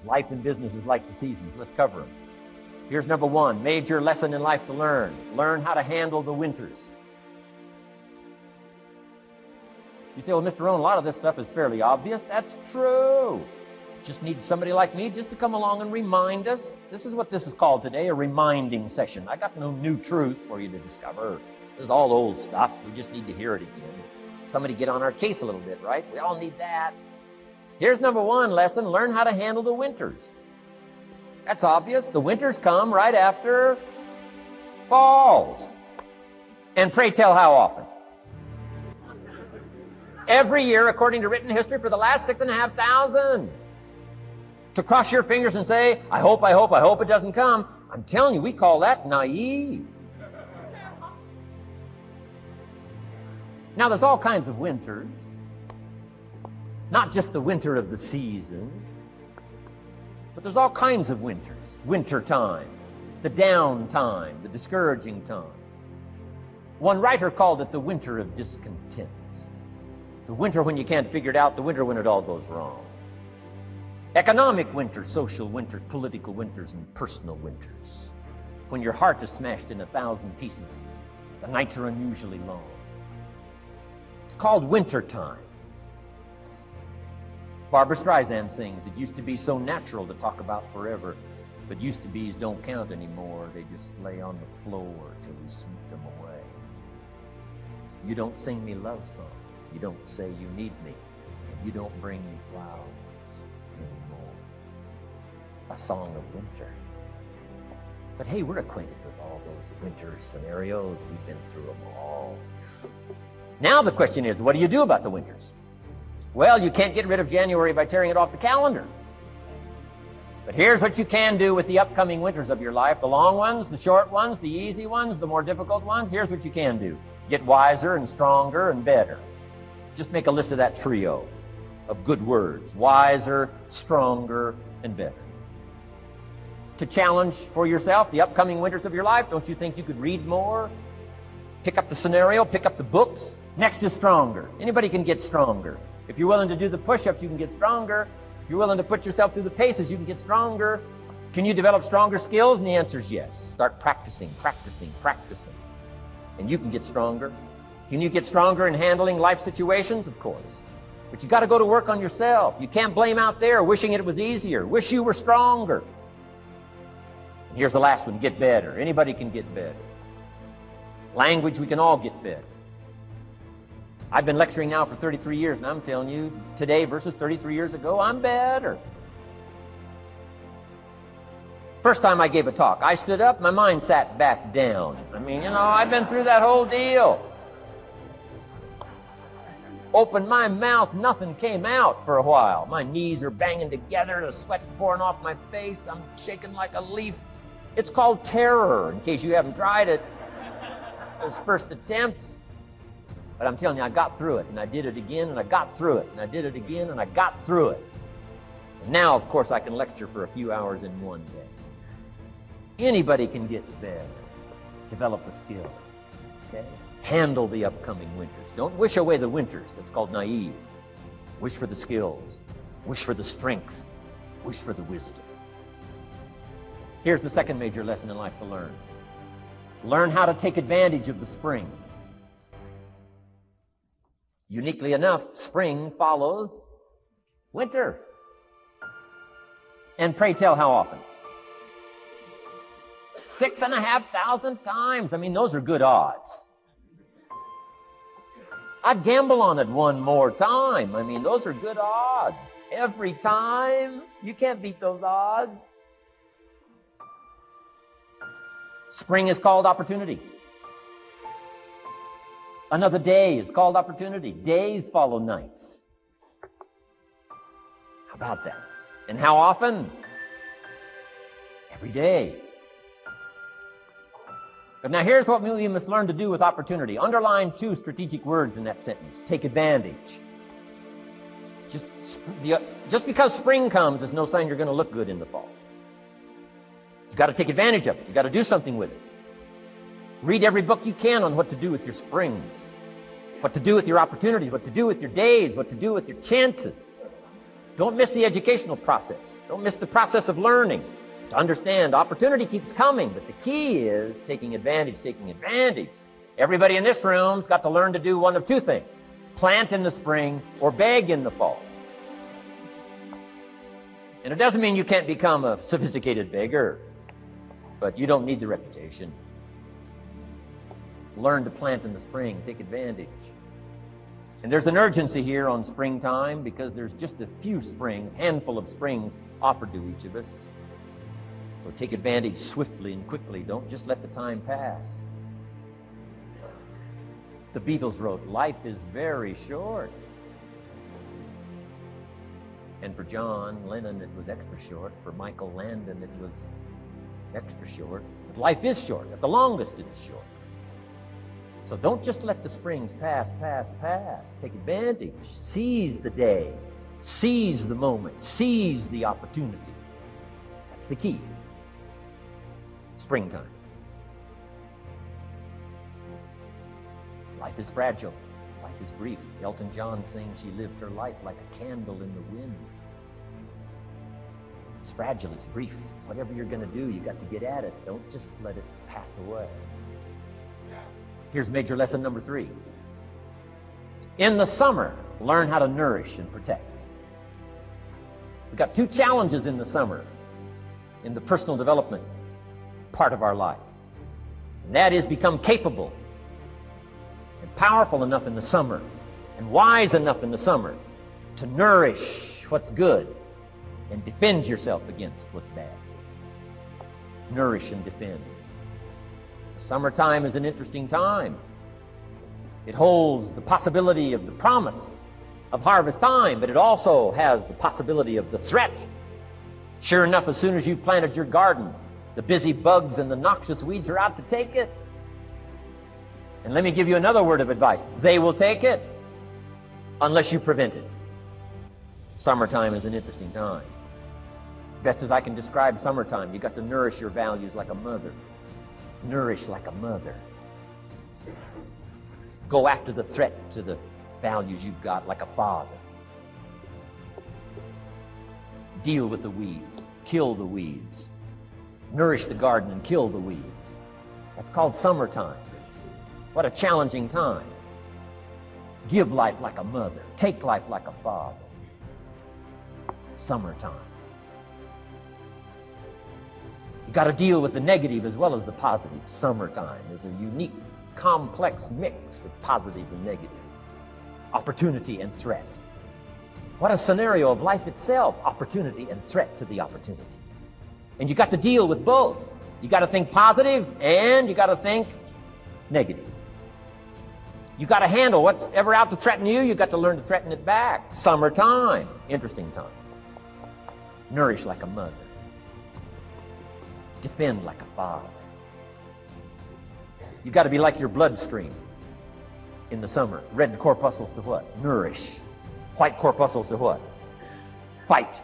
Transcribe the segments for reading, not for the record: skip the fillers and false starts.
Life and business is like the seasons. Let's cover them. Here's number one, major lesson in life to learn. Learn how to handle the winters. You say, well, Mr. Rohn, a lot of this stuff is fairly obvious. That's true. Just need somebody like me just to come along and remind us. This is what this is called today, a reminding session. I got no new truths for you to discover. This is all old stuff. We just need to hear it again. Somebody get on our case a little bit, right? We all need that. Here's number one lesson, learn how to handle the winters. That's obvious. The winters come right after falls. And pray tell how often? Every year, according to written history, for the last 6,500. To cross your fingers and say, I hope it doesn't come. I'm telling you, we call that naive. Now, there's all kinds of winters. Not just the winter of the season, but there's all kinds of winters. Winter time, the down time, the discouraging time. One writer called it the winter of discontent. The winter when you can't figure it out, the winter when it all goes wrong. Economic winters, social winters, political winters, and personal winters. When your heart is smashed in 1,000 pieces, the nights are unusually long. It's called winter time. Barbra Streisand sings, it used to be so natural to talk about forever, but used to be's don't count anymore. They just lay on the floor till we sweep them away. You don't sing me love songs. You don't say you need me, and you don't bring me flowers anymore. A song of winter. But hey, we're acquainted with all those winter scenarios. We've been through them all. Now the question is, what do you do about the winters? Well, you can't get rid of January by tearing it off the calendar. But here's what you can do with the upcoming winters of your life. The long ones, the short ones, the easy ones, the more difficult ones. Here's what you can do. Get wiser and stronger and better. Just make a list of that trio of good words. Wiser, stronger, and better. To challenge for yourself the upcoming winters of your life, don't you think you could read more? Pick up the scenario, pick up the books. Next is stronger. Anybody can get stronger. If you're willing to do the push-ups, you can get stronger. If you're willing to put yourself through the paces, you can get stronger. Can you develop stronger skills? And the answer is yes. Start practicing, practicing, practicing. And you can get stronger. Can you get stronger in handling life situations? Of course. But you got to go to work on yourself. You can't blame out there wishing it was easier. Wish you were stronger. And here's the last one, get better. Anybody can get better. Language, we can all get better. I've been lecturing now for 33 years, and I'm telling you, today versus 33 years ago, I'm better. First time I gave a talk, I stood up, my mind sat back down. I mean, you know, I've been through that whole deal. Opened my mouth, nothing came out for a while. My knees are banging together, the sweat's pouring off my face, I'm shaking like a leaf. It's called terror, in case you haven't tried it. Those first attempts. But I'm telling you, I got through it, and I did it again, and I got through it, and I did it again, and I got through it. And now, of course, I can lecture for a few hours in one day. Anybody can get better. Develop the skills, okay? Handle the upcoming winters. Don't wish away the winters. That's called naive. Wish for the skills. Wish for the strength. Wish for the wisdom. Here's the second major lesson in life to learn. Learn how to take advantage of the spring. Uniquely enough, spring follows winter. And pray tell how often? 6,500 times. I mean, those are good odds. I'd gamble on it one more time. I mean, those are good odds. Every time. You can't beat those odds. Spring is called opportunity. Another day is called opportunity. Days follow nights. How about that? And how often? Every day. But now here's what we must learn to do with opportunity. Underline two strategic words in that sentence. Take advantage. Just because spring comes is no sign you're going to look good in the fall. You've got to take advantage of it. You've got to do something with it. Read every book you can on what to do with your springs, what to do with your opportunities, what to do with your days, what to do with your chances. Don't miss the educational process. Don't miss the process of learning. To understand, opportunity keeps coming, but the key is taking advantage, taking advantage. Everybody in this room's got to learn to do one of two things: plant in the spring or beg in the fall. And it doesn't mean you can't become a sophisticated beggar, but you don't need the reputation. Learn to plant in the spring, take advantage. And there's an urgency here on springtime because there's just a few springs, handful of springs offered to each of us. So take advantage swiftly and quickly. Don't just let the time pass. The Beatles wrote, "Life is very short." And for John Lennon, it was extra short. For Michael Landon, it was extra short. But life is short. At the longest, it's short. So don't just let the springs pass. Take advantage. Seize the day. Seize the moment. Seize the opportunity. That's the key. Springtime. Life is fragile. Life is brief. Elton John sings, "She lived her life like a candle in the wind." It's fragile. It's brief. Whatever you're going to do, you got to get at it. Don't just let it pass away. Here's major lesson number 3. In the summer, learn how to nourish and protect. We've got 2 challenges in the summer in the personal development part of our life. And that is become capable and powerful enough in the summer and wise enough in the summer to nourish what's good and defend yourself against what's bad. Nourish and defend. Summertime is an interesting time. It holds the possibility of the promise of harvest time, but it also has the possibility of the threat. Sure enough, as soon as you've planted your garden, the busy bugs and the noxious weeds are out to take it. And let me give you another word of advice. They will take it unless you prevent it. Summertime is an interesting time. Best as I can describe summertime, you got to nourish your values like a mother. Nourish like a mother. Go after the threat to the values you've got like a father. Deal with the weeds. Kill the weeds. Nourish the garden and kill the weeds. That's called summertime. What a challenging time. Give life like a mother. Take life like a father. Summertime. You got to deal with the negative as well as the positive. Summertime is a unique, complex mix of positive and negative. Opportunity and threat. What a scenario of life itself. Opportunity and threat to the opportunity. And you got to deal with both. You got to think positive and you got to think negative. You got to handle what's ever out to threaten you. You got to learn to threaten it back. Summertime. Interesting time. Nourish like a mother. Defend like a father. You got to be like your bloodstream in the summer. Red corpuscles to what? Nourish. White corpuscles to what? Fight.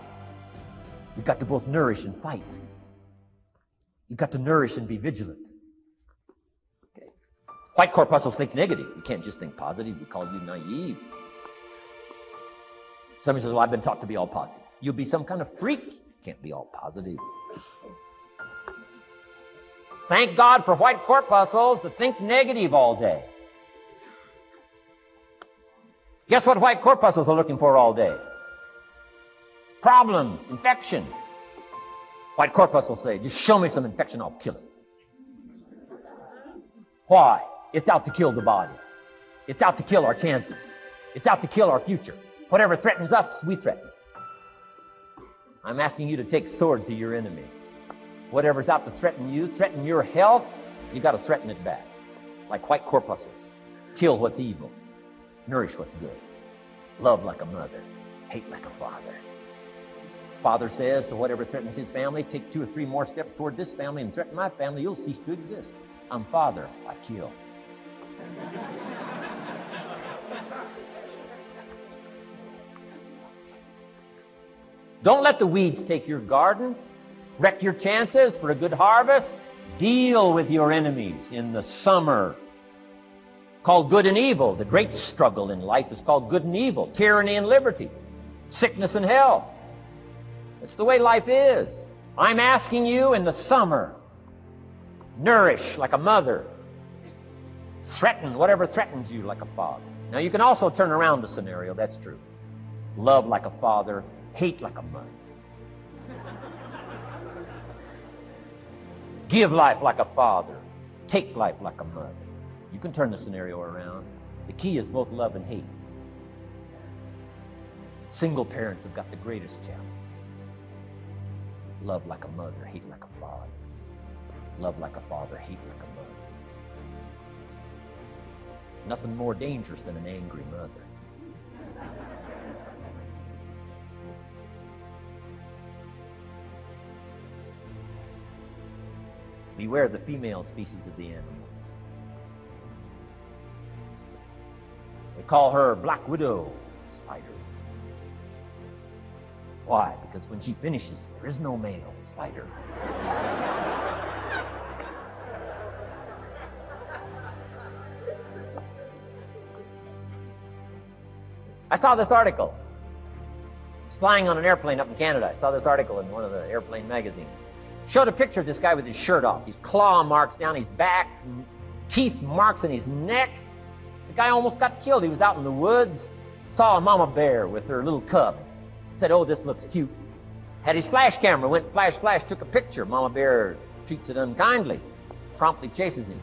You've got to both nourish and fight. You've got to nourish and be vigilant. Okay. White corpuscles think negative. You can't just think positive. We call you naive. Somebody says, "Well, I've been taught to be all positive." You'll be some kind of freak. You can't be all positive. Thank God for white corpuscles that think negative all day. Guess what white corpuscles are looking for all day? Problems, infection. White corpuscles say, "Just show me some infection, I'll kill it." Why? It's out to kill the body. It's out to kill our chances. It's out to kill our future. Whatever threatens us, we threaten. I'm asking you to take sword to your enemies. Whatever's out to threaten you, threaten your health, you got to threaten it back. Like white corpuscles. Kill what's evil. Nourish what's good. Love like a mother. Hate like a father. Father says to whatever threatens his family, take 2 or 3 more steps toward this family and threaten my family, you'll cease to exist. I'm father, I kill. Don't let the weeds take your garden. Wreck your chances for a good harvest. Deal with your enemies in the summer. Called good and evil. The great struggle in life is called good and evil. Tyranny and liberty. sickness and health. It's the way life is. I'm asking you in the summer, nourish like a mother. Threaten whatever threatens you like a father. Now you can also turn around the scenario, that's true. Love like a father, hate like a mother. Give life like a father, take life like a mother. You can turn the scenario around. The key is both love and hate. Single parents have got the greatest challenge. Love like a mother, hate like a father. Love like a father, hate like a mother. Nothing more dangerous than an angry mother. Beware the female species of the animal. They call her Black Widow spider. Why? Because when she finishes, there is no male spider. I saw this article. I was flying on an airplane up in Canada. I saw this article in one of the airplane magazines. Showed a picture of this guy with his shirt off. These claw marks down his back, teeth marks in his neck. The guy almost got killed. He was out in the woods, saw a mama bear with her little cub. Said, oh, this looks cute. Had his flash camera, went flash, flash, took a picture. Mama bear treats it unkindly, promptly chases him.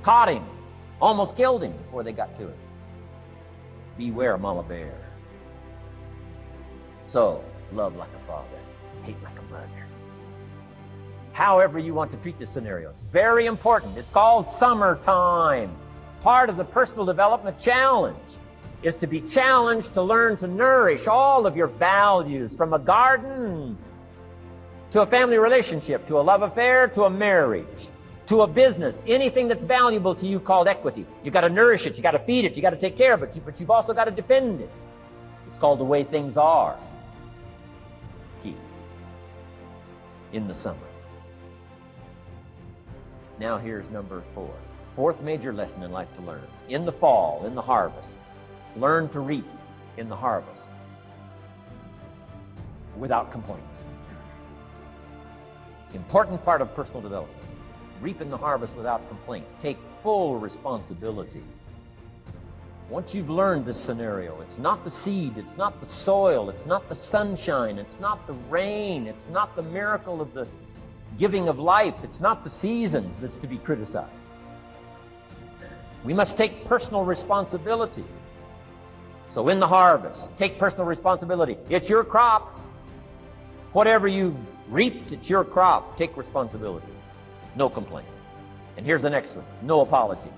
Caught him, almost killed him before they got to it. Beware mama bear. So, love like a father, hate like a mother. However you want to treat this scenario, it's very important. It's called summertime. Part of the personal development challenge is to be challenged to learn to nourish all of your values, from a garden to a family relationship, to a love affair, to a marriage, to a business, anything that's valuable to you called equity. You got to nourish it, you got to feed it, you got to take care of it, but you've also got to defend it. It's called the way things are. Key. In the summer. Now here's number 4. Fourth major lesson in life to learn. In the fall, in the harvest, learn to reap in the harvest without complaint. Important part of personal development. Reap in the harvest without complaint. Take full responsibility. Once you've learned this scenario, it's not the seed, it's not the soil, it's not the sunshine, it's not the rain, it's not the miracle of the giving of life, it's not the seasons that's to be criticized. We must take personal responsibility. So in the harvest, take personal responsibility. It's your crop. Whatever you've reaped, it's your crop. Take responsibility. No complaint. And here's the next one. No apology.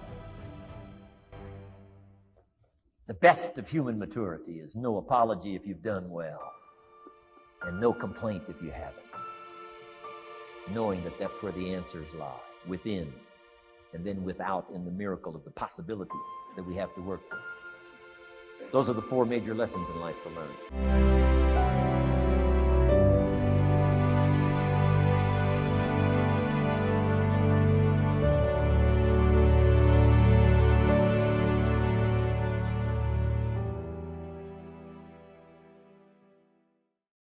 The best of human maturity is no apology if you've done well, and no complaint if you haven't. Knowing that that's where the answers lie, within, and then without, in the miracle of the possibilities that we have to work with. Those are the 4 major lessons in life to learn.